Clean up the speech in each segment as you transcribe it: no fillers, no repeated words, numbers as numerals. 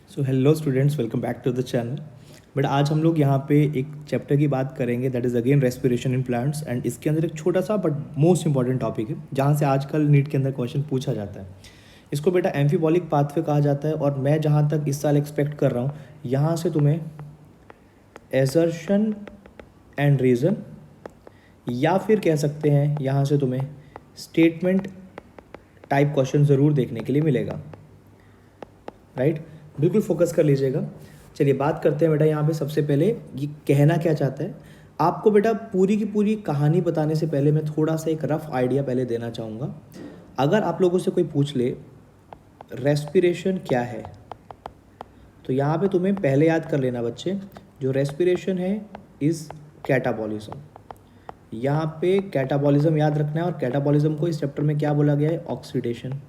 So hello students, welcome back to the channel. But आज हम लोग यहाँ पे एक चैप्टर की बात करेंगे that is again respiration in plants. And इसके अंदर एक छोटा सा बट मोस्ट इंपॉर्टेंट टॉपिक है जहाँ से आजकल नीट के अंदर क्वेश्चन पूछा जाता है। इसको बेटा एम्फीबॉलिक पाथवे कहा जाता है। और मैं जहाँ तक इस साल एक्सपेक्ट कर रहा हूँ, यहाँ से तुम्हें एजर्शन एंड रीज़न या फिर कह सकते हैं यहाँ से तुम्हें स्टेटमेंट टाइप क्वेश्चन ज़रूर देखने के लिए मिलेगा। राइट, बिल्कुल फोकस कर लीजिएगा। चलिए बात करते हैं बेटा यहाँ पे। सबसे पहले ये कहना क्या चाहता है आपको बेटा, पूरी की पूरी कहानी बताने से पहले मैं थोड़ा सा एक रफ आइडिया पहले देना चाहूँगा। अगर आप लोगों से कोई पूछ ले रेस्पिरेशन क्या है, तो यहाँ पे तुम्हें पहले याद कर लेना बच्चे, जो रेस्पिरेशन है इज़ कैटाबॉलिज्म। यहाँ पे कैटाबॉलिज्म याद रखना है। और कैटाबॉलिज्म को इस चैप्टर में क्या बोला गया है? ऑक्सीडेशन।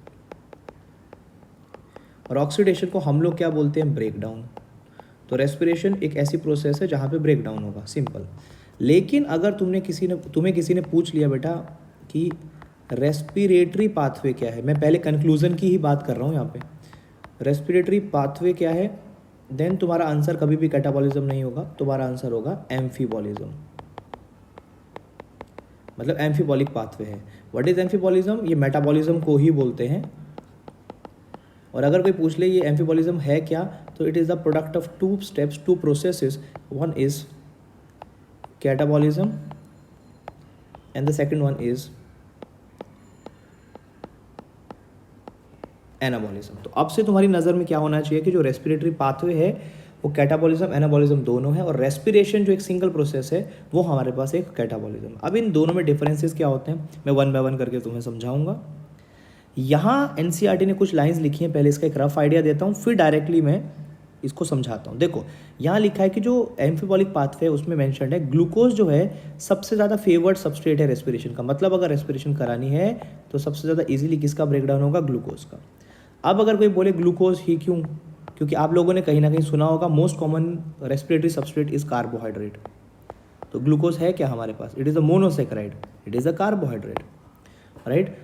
और ऑक्सीडेशन को हम लोग क्या बोलते हैं? Break down. तो रेस्पिरेशन एक ऐसी प्रोसेस है जहाँ पे ब्रेक डाउन होगा, सिंपल। लेकिन अगर तुम्हें किसी ने पूछ लिया बेटा कि रेस्पिरेटरी पाथवे क्या है, मैं पहले कंक्लूजन की ही बात कर रहा हूँ यहाँ पे, रेस्पिरेटरी पाथवे क्या है, देन तुम्हारा आंसर कभी भी कैटाबॉलिज्म नहीं होगा, तुम्हारा आंसर होगा एम्फीबॉलिज्म। मतलब एम्फीबॉलिक पाथवे है। What is amphibolism? ये मेटाबॉलिज्म को ही बोलते हैं। और अगर कोई पूछ ले ये एम्फीबॉलिज्म है क्या, तो it is the product of two steps, two processes. One is catabolism and the second one is anabolism. तो अब से तुम्हारी नज़र में क्या होना चाहिए कि जो रेस्पिरेटरी पाथवे है वो कैटाबॉलिज्म एनाबॉलिज्म दोनों है, और रेस्पिरेशन जो एक सिंगल प्रोसेस है वो हमारे पास एक कैटाबॉलिज्म। अब इन दोनों में डिफरेंसेस क्या होते हैं मैं वन बाय वन करके तुम्हें समझाऊंगा। यहाँ एनसीईआरटी ने कुछ लाइंस लिखी हैं, पहले इसका एक रफ आइडिया देता हूँ, फिर डायरेक्टली मैं इसको समझाता हूँ। देखो यहाँ लिखा है कि जो एम्फीबॉलिक पाथवे है उसमें मेंशन्ड है ग्लूकोज जो है सबसे ज़्यादा फेवर्ड सबस्ट्रेट है रेस्पिरेशन का। मतलब अगर रेस्पिरेशन करानी है तो सबसे ज़्यादा इजीली किसका ब्रेकडाउन होगा? ग्लूकोज का। अब अगर कोई बोले ग्लूकोज ही क्यों? क्योंकि आप लोगों ने कहीं ना कहीं सुना होगा most common respiratory substrate is carbohydrate. तो ग्लूकोज है क्या हमारे पास? It is a monosaccharide, it is a carbohydrate. Right,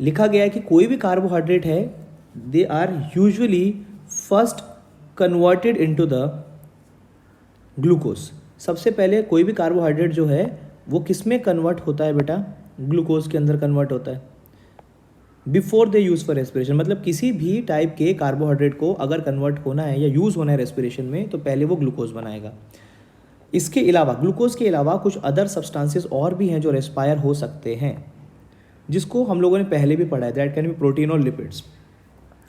लिखा गया है कि कोई भी कार्बोहाइड्रेट है they are usually first converted into the glucose. सबसे पहले कोई भी कार्बोहाइड्रेट जो है वो किस में कन्वर्ट होता है बेटा? ग्लूकोज के अंदर कन्वर्ट होता है before they use for respiration. मतलब किसी भी टाइप के कार्बोहाइड्रेट को अगर कन्वर्ट होना है या यूज़ होना है रेस्पिरेशन में, तो पहले वो ग्लूकोज बनाएगा। इसके अलावा, ग्लूकोज के अलावा कुछ अदर सब्सटेंसेस और भी हैं जो रेस्पायर हो सकते हैं, जिसको हम लोगों ने पहले भी पढ़ा है, दैट कैन बी प्रोटीन और लिपिड्स।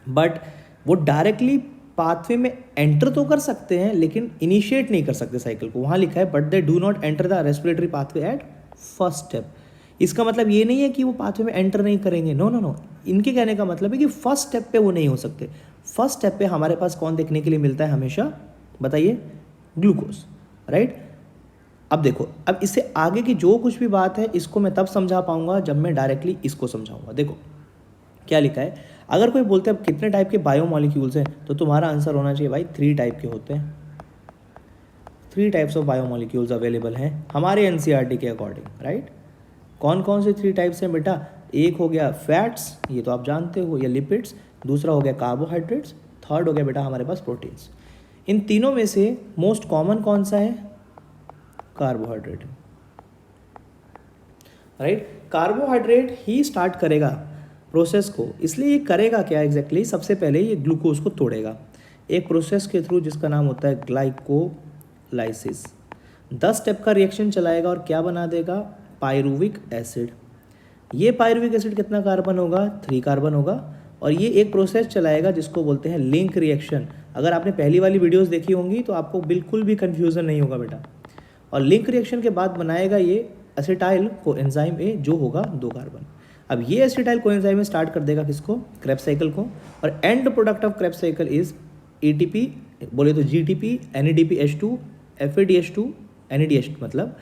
बट वो डायरेक्टली पाथवे में एंटर तो कर सकते हैं लेकिन इनिशिएट नहीं कर सकते साइकिल को। वहाँ लिखा है but they do not enter the respiratory pathway at first step. इसका मतलब ये नहीं है कि वो पाथवे में एंटर नहीं करेंगे, नो नो नो। इनके कहने का मतलब है कि फर्स्ट स्टेप पे वो नहीं हो सकते। फर्स्ट स्टेप पे हमारे पास कौन देखने के लिए मिलता है हमेशा? बताइए, ग्लूकोज। राइट, अब देखो, अब इससे आगे की जो कुछ भी बात है इसको मैं तब समझा पाऊंगा जब मैं डायरेक्टली इसको समझाऊंगा। देखो क्या लिखा है। अगर कोई बोलते हैं कितने टाइप के बायोमॉलिक्यूल्स हैं, तो तुम्हारा आंसर होना चाहिए भाई 3 टाइप के होते हैं। 3 टाइप्स ऑफ बायोमॉलिक्यूल्स अवेलेबल हैं हमारे एनसीईआरटी के अकॉर्डिंग। राइट, कौन कौन से 3 टाइप्स हैं बेटा? एक हो गया फैट्स, ये तो आप जानते हो, या लिपिड्स। दूसरा हो गया कार्बोहाइड्रेट्स। थर्ड हो गया बेटा हमारे पास प्रोटीन्स। इन तीनों में से मोस्ट कॉमन कौन सा है? कार्बोहाइड्रेट। राइट, कार्बोहाइड्रेट ही स्टार्ट करेगा प्रोसेस को। इसलिए ये करेगा क्या एग्जैक्टली? सबसे पहले ये ग्लूकोज को तोड़ेगा एक प्रोसेस के थ्रू जिसका नाम होता है ग्लाइकोलाइसिस। 10 स्टेप का रिएक्शन चलाएगा और क्या बना देगा? Pyruvic acid. ये पायरुविक एसिड कितना कार्बन होगा? 3 कार्बन होगा। और ये एक प्रोसेस चलाएगा जिसको बोलते हैं लिंक रिएक्शन। अगर आपने पहली वाली वीडियोस देखी होंगी तो आपको बिल्कुल भी कन्फ्यूज़न नहीं होगा बेटा। और लिंक रिएक्शन के बाद बनाएगा ये एसिटाइल कोएंजाइम ए, जो होगा 2 कार्बन। अब ये एसिटाइल कोएंजाइम में स्टार्ट कर देगा किसको? क्रेब्स साइकिल को। और end product of Krebs cycle is ATP, बोले तो जीटीपी, NADPH2, FADH2, NADH2, मतलब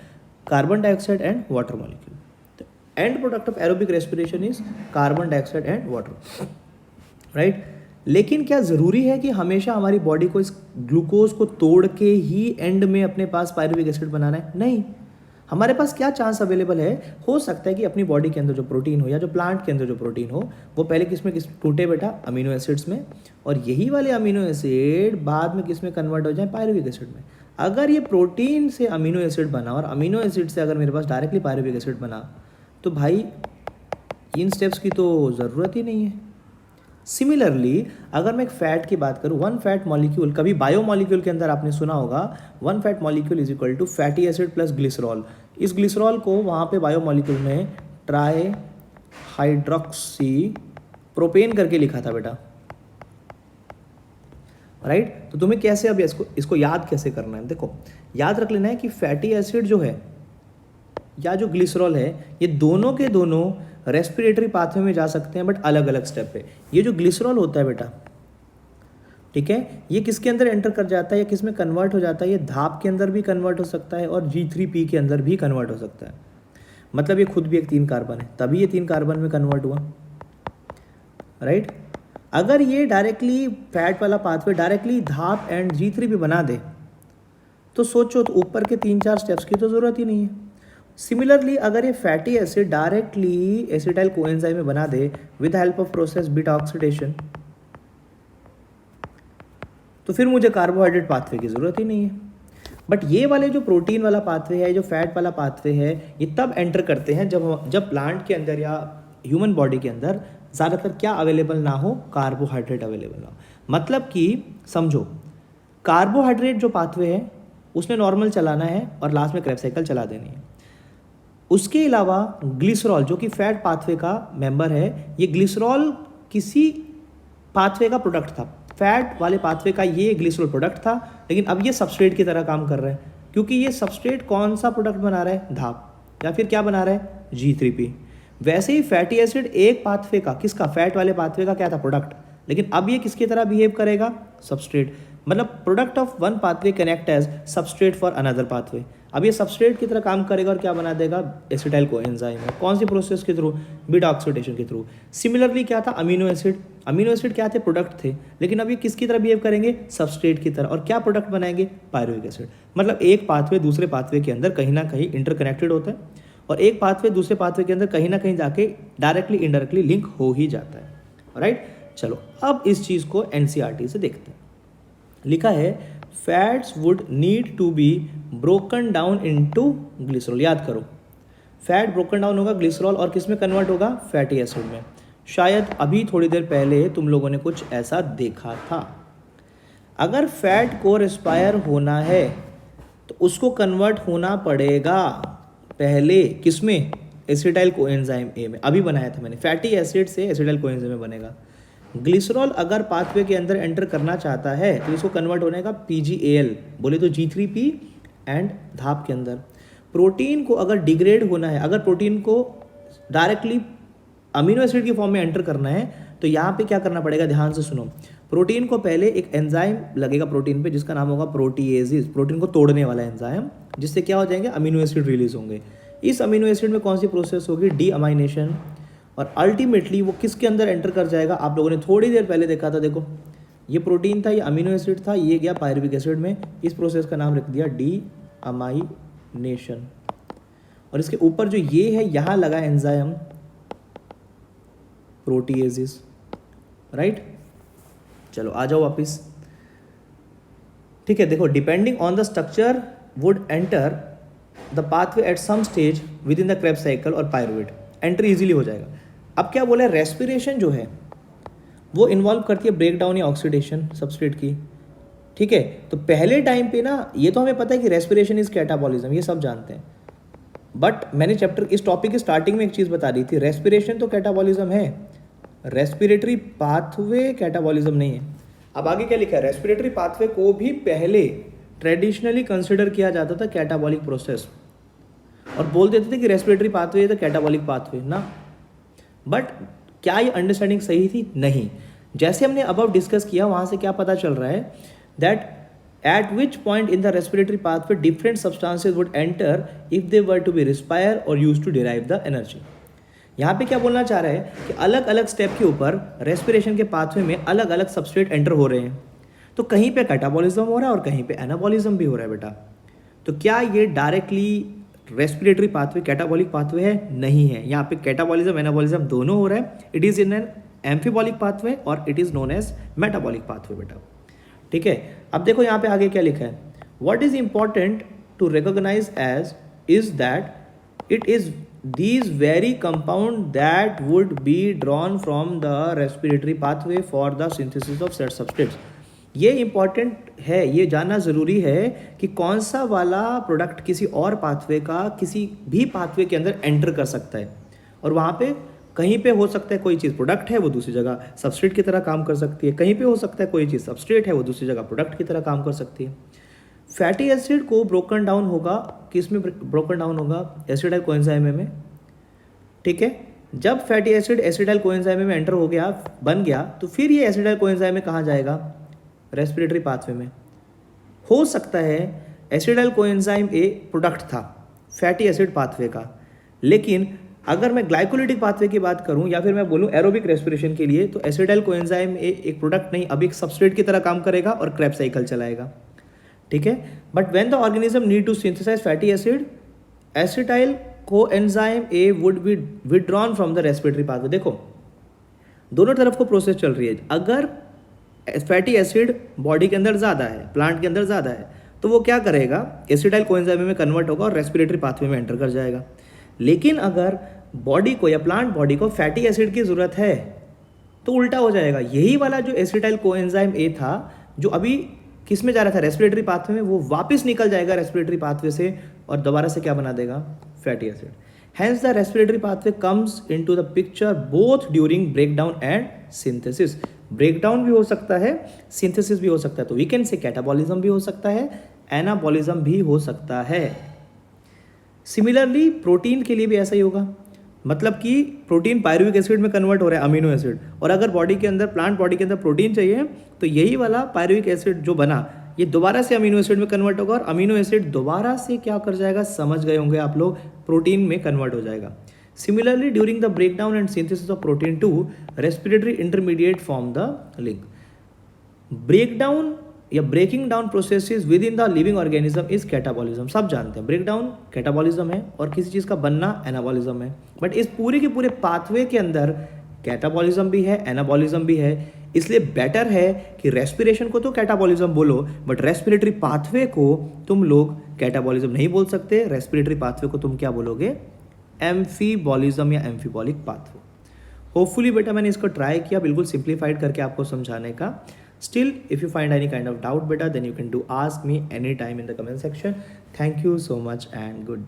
carbon dioxide and water molecule. तो end product of aerobic respiration is carbon dioxide and water. Right, लेकिन क्या ज़रूरी है कि हमेशा हमारी बॉडी को इस ग्लूकोज को तोड़ के ही एंड में अपने पास पायरुविक एसिड बनाना है? नहीं। हमारे पास क्या चांस अवेलेबल है, हो सकता है कि अपनी बॉडी के अंदर जो प्रोटीन हो या जो प्लांट के अंदर जो प्रोटीन हो वो पहले किस टूटे बेटा, अमीनो एसिड्स में, और यही वाले अमीनो एसिड बाद में किस में कन्वर्ट हो जाए, पायरुविक एसिड में। अगर ये प्रोटीन से अमीनो एसिड बना और अमीनो एसिड से अगर मेरे पास डायरेक्टली पायरुविक एसिड बना, तो भाई इन स्टेप्स की तो ज़रूरत ही नहीं है। सिमिलरली अगर मैं एक फैट की बात करूँ, वन फैट मॉलिक्यूल, कभी बायो मॉलिक्यूल के अंदर आपने सुना होगा one fat molecule is equal to fatty acid plus glycerol. इस ग्लिसरॉल को वहाँ पे बायो मॉलिक्यूल में ट्राई हाइड्रोक्सी प्रोपेन करके लिखा था बेटा, राइट। तो तुम्हें कैसे अब इसको याद कैसे करना है, देखो याद रख लेना है कि फैटी एसिड जो है या जो ग्लिसरॉल है, ये दोनों के दोनों रेस्पिरेटरी पाथवे में जा सकते हैं, बट अलग अलग स्टेप पे। ये जो ग्लिसरॉल होता है बेटा, ठीक है, ये किसके अंदर एंटर कर जाता है या किस में कन्वर्ट हो जाता है, ये धाप के अंदर भी कन्वर्ट हो सकता है और G3P के अंदर भी कन्वर्ट हो सकता है। मतलब ये खुद भी एक 3 कार्बन है, तभी ये 3 कार्बन में कन्वर्ट हुआ, राइट। अगर ये डायरेक्टली फैट वाला पाथवे डायरेक्टली धाप एंड G3P बना दे, तो सोचो, तो ऊपर के 3-4 स्टेप्स की तो ज़रूरत ही नहीं है। सिमिलरली अगर ये fatty acid directly acetyl coenzyme में बना दे with help of process beta oxidation, तो फिर मुझे कार्बोहाइड्रेट पाथवे की ज़रूरत ही नहीं है। बट ये वाले जो प्रोटीन वाला पाथवे है, जो फैट वाला पाथवे है, ये तब एंटर करते हैं जब प्लांट के अंदर या ह्यूमन बॉडी के अंदर ज़्यादातर क्या अवेलेबल ना हो, कार्बोहाइड्रेट अवेलेबल ना हो। मतलब कि समझो, कार्बोहाइड्रेट जो पाथवे है उसने नॉर्मल चलाना है और लास्ट में क्रेब्स साइकिल चला देनी है। उसके अलावा ग्लिसरॉल जो कि फैट पाथवे का मेंबर है, ये ग्लिसरॉल किसी पाथवे का प्रोडक्ट था, फैट वाले पाथवे का ये ग्लिसरॉल प्रोडक्ट था, लेकिन अब ये सबस्ट्रेट की तरह काम कर रहा है, क्योंकि ये सबस्ट्रेट कौन सा प्रोडक्ट बना रहा है, धाप, या फिर क्या बना रहा है, G3P। वैसे ही फैटी एसिड एक पाथवे का, किसका, फैट वाले पाथवे का क्या था, प्रोडक्ट, लेकिन अब ये किसकी तरह बिहेव करेगा, सबस्ट्रेट। मतलब product of one pathway connect as substrate for another pathway. अब ये सबस्ट्रेट की तरह काम करेगा और क्या बना देगा, एसिटाइल कोएंजाइम। कौन सी प्रोसेस के थ्रू, बीटा ऑक्सीडेशन के थ्रू। सिमिलरली क्या था, अमीनो एसिड, अमीनो एसिड क्या थे, प्रोडक्ट थे, लेकिन अब ये किसकी तरह बिहेव करेंगे, सबस्ट्रेट की तरह, और क्या प्रोडक्ट बनाएंगे, पायरुविक एसिड। मतलब एक पाथवे दूसरे पाथवे के अंदर कहीं ना कहीं इंटरकनेक्टेड होता है, और एक पाथवे दूसरे पाथवे के अंदर कहीं ना कहीं जाके डायरेक्टली इनडायरेक्टली लिंक हो ही जाता है, राइट। चलो अब इस चीज़ को NCERT से देखते हैं। लिखा है fats would need to be broken down into glycerol. याद करो, फैट ब्रोकन डाउन होगा ग्लिसरॉल और किस में कन्वर्ट होगा, फैटी एसिड में। शायद अभी थोड़ी देर पहले तुम लोगों ने कुछ ऐसा देखा था। अगर फैट को रेस्पायर होना है तो उसको कन्वर्ट होना पड़ेगा पहले किस में, एसिटाइल कोएंजाइम ए में। अभी बनाया था मैंने, फैटी एसिड से एसिटाइल कोएंजाइम में बनेगा। ग्लिसरॉल अगर पाथवे के अंदर एंटर करना चाहता है तो इसको कन्वर्ट होने का PgAl, बोले तो G3P एंड धाप के अंदर। प्रोटीन को अगर डिग्रेड होना है, अगर प्रोटीन को डायरेक्टली अमीनो एसिड की फॉर्म में एंटर करना है, तो यहाँ पे क्या करना पड़ेगा, ध्यान से सुनो। प्रोटीन को पहले एक एंजाइम लगेगा प्रोटीन पे, जिसका नाम होगा प्रोटीएजेस, प्रोटीन को तोड़ने वाला एंजाइम, जिससे क्या हो जाएंगे, अमीनो एसिड रिलीज होंगे। इस अमीनो एसिड में कौन सी प्रोसेस होगी, डीअमाइनेशन, और अल्टीमेटली वो किसके अंदर एंटर कर जाएगा, आप लोगों ने थोड़ी देर पहले देखा था, देखो ये प्रोटीन था, ये अमीनो एसिड था, ये गया पायरुविक एसिड में। इस प्रोसेस का नाम रख दिया डीअमाइनेशन, और इसके ऊपर जो ये है यहाँ लगा एंजाइम प्रोटीएजेस, राइट। चलो आ जाओ वापिस, ठीक है। देखो, depending on the structure would enter the pathway at some stage with in the Krebs cycle और पायरुवेट, एंट्री इजीली हो जाएगा। अब क्या बोला, रेस्पिरेशन जो है वो इन्वॉल्व करती है ब्रेक डाउन या ऑक्सीडेशन सबस्ट्रेट की, ठीक है। तो पहले टाइम पे ना, ये तो हमें पता है कि रेस्पिरेशन इज कैटाबॉलिज्म, ये सब जानते हैं, बट मैंने चैप्टर इस टॉपिक की स्टार्टिंग में एक चीज़ बता दी थी, रेस्पिरेशन तो कैटाबॉलिज्म है, रेस्पिरेटरी पाथवे कैटाबॉलिज्म नहीं है। अब आगे क्या लिखा है, रेस्पिरेटरी पाथवे को भी पहले ट्रेडिशनली कंसिडर किया जाता था कैटाबॉलिक प्रोसेस, और बोल देते थे कि respiratory pathway is the catabolic pathway ना। बट क्या ये अंडरस्टैंडिंग सही थी, नहीं। जैसे हमने अबव डिस्कस किया, वहाँ से क्या पता चल रहा है, that at which point in the respiratory pathway different substances would enter if they were to be respired or used to derive the energy। यहाँ पे क्या बोलना चाह रहा है कि अलग अलग स्टेप के ऊपर रेस्पिरेशन के पाथवे में अलग अलग सबस्ट्रेट एंटर हो रहे हैं, तो कहीं पे कैटाबॉलिज्म हो रहा है और कहीं पे एनाबॉलिज्म भी हो रहा है बेटा। तो क्या ये directly respiratory pathway catabolic pathway है? नहीं है। यहाँ पे कैटाबॉलिज्म एनाबॉलिज्म दोनों हो रहा है। It is in an amphibolic pathway और it is known as metabolic pathway बेटा। ठीक है, अब देखो यहाँ पे आगे क्या लिखा है, what is important to recognise as is that it is these very compound that would be drawn from the respiratory pathway for the synthesis of said substrates। ये इंपॉर्टेंट है, ये जानना ज़रूरी है कि कौन सा वाला प्रोडक्ट किसी और पाथवे का किसी भी पाथवे के अंदर एंटर कर सकता है, और वहाँ पे कहीं पे हो सकता है कोई चीज़ प्रोडक्ट है वो दूसरी जगह सबस्ट्रेट की तरह काम कर सकती है, कहीं पे हो सकता है कोई चीज़ सबस्ट्रेट है वो दूसरी जगह प्रोडक्ट की तरह काम कर सकती है। फैटी एसिड को ब्रोकन डाउन होगा, किस में ब्रोकन डाउन होगा? एसिडाइल कोएंजाइम में। ठीक है, जब फैटी एसिड एसिडाइल कोएंजाइम में एंटर हो गया, बन गया, तो फिर ये एसिडाइल कोएंजाइम में कहाँ जाएगा? रेस्पिरेटरी पाथवे में। हो सकता है एसिडाइल कोएंजाइम ए प्रोडक्ट था फैटी एसिड पाथवे का, लेकिन अगर मैं ग्लाइकोलिटिक पाथवे की बात करूं या फिर मैं बोलूं एरोबिक रेस्पिरेशन के लिए, तो एसिडाइल कोएंजाइम ए एक प्रोडक्ट नहीं, अब एक सबस्ट्रेट की तरह काम करेगा और क्रेब्स साइकिल चलाएगा। ठीक है, but when the organism need to synthesise fatty acid, acetyl coenzyme A would be withdrawn from the respiratory pathway. देखो दोनों तरफ को प्रोसेस चल रही है। अगर फैटी एसिड बॉडी के अंदर ज़्यादा है, प्लांट के अंदर ज़्यादा है, तो वो क्या करेगा? एसिटाइल कोएंजाइम में कन्वर्ट होगा और रेस्पिरेटरी पाथवे में एंटर कर जाएगा। लेकिन अगर बॉडी को या प्लांट बॉडी को फैटी एसिड की ज़रूरत है तो उल्टा हो जाएगा। यही वाला जो एसिटाइल कोएंजाइम ए था जो अभी किस में जा रहा था? रेस्पिरेटरी पाथवे में, वो वापस निकल जाएगा रेस्पिरेटरी पाथवे से और दोबारा से क्या बना देगा? Fatty acid. Hence the respiratory pathway comes into the picture both during breakdown and synthesis। breakdown भी हो सकता है, synthesis भी हो सकता है, तो we can say catabolism भी हो सकता है, anabolism भी हो सकता है। सिमिलरली प्रोटीन के लिए भी ऐसा ही होगा, मतलब कि प्रोटीन पायरुविक एसिड में कन्वर्ट हो रहा है, अमीनो एसिड, और अगर बॉडी के अंदर प्लांट बॉडी के अंदर प्रोटीन चाहिए तो यही वाला पायरुविक एसिड जो बना ये दोबारा से अमीनो एसिड में कन्वर्ट होगा और अमीनो एसिड दोबारा से क्या कर जाएगा? समझ गए होंगे आप लोग, प्रोटीन में कन्वर्ट हो जाएगा। Similarly during the breakdown and synthesis of protein 2 respiratory intermediate form the link. Breakdown या breaking down processes with in the living organism is catabolism. सब जानते हैं ब्रेकडाउन कैटाबॉलिज्म है और किसी चीज़ का बनना एनाबॉलिज्म है, बट इस पूरे के पूरे पाथवे के अंदर कैटाबॉलिज्म भी है, एनाबॉलिज्म भी है। इसलिए बेटर है कि रेस्पिरेशन को तो कैटाबॉलिज्म बोलो, बट रेस्पिरेटरी पाथवे को तुम लोग कैटाबॉलिज्म नहीं बोल सकते। रेस्पिरेटरी पाथवे को तुम क्या बोलोगे? एम्फीबॉलिज्म या एम्फीबॉलिक पाथवे। होपफुली बेटा मैंने इसको ट्राई किया बिल्कुल सिंप्लीफाइड करके आपको समझाने का। Still, if you find any kind of doubt beta, then you can do ask me anytime in the comment section. Thank you so much and good day.